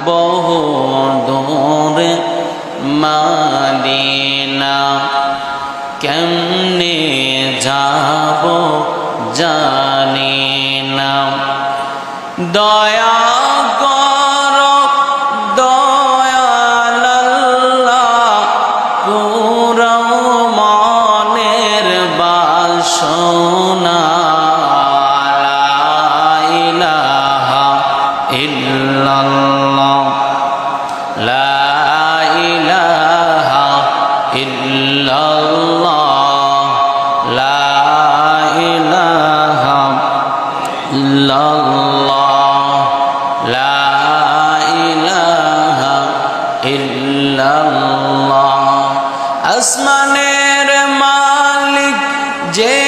বহু দূরে মদিনা কেমনে যাব জানি না। দয়া করো দয়াল আল্লাহ, পুরাও মনের বাসনা। লা ইলাহা ইল্লাল্লাহ, লা ইলাহা ইল্লাল্লাহ, লা ইলাহা ইল্লাল্লাহ। আসমানের মালিক যে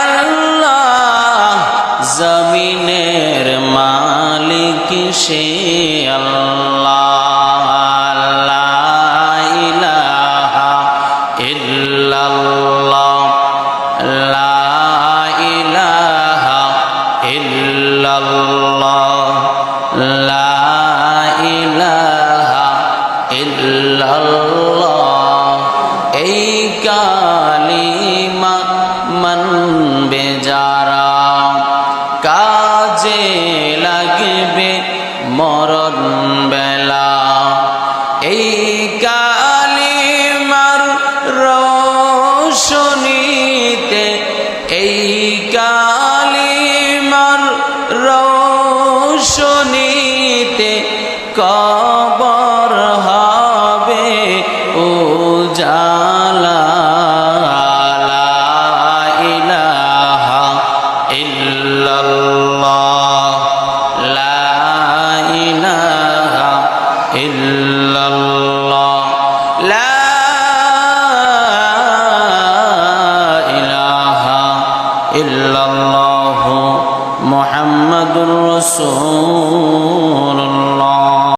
আল্লাহ, জমিনের মালিক সে আল্লাহ। এই কালিমা মানবে যারা, কাজে লাগবে মরণ বেলা। এই কালিমার রোশনীতে, এই কালিমার রোশনীতে কবর হবে উজালা। লা ইলাহা ইল্লাল্লাহ, লা ইলাহা ইল্লাল্লাহ, লা ইলাহা ইল্লাল্লাহ, মুহাম্মাদুর রাসূলুল্লাহ।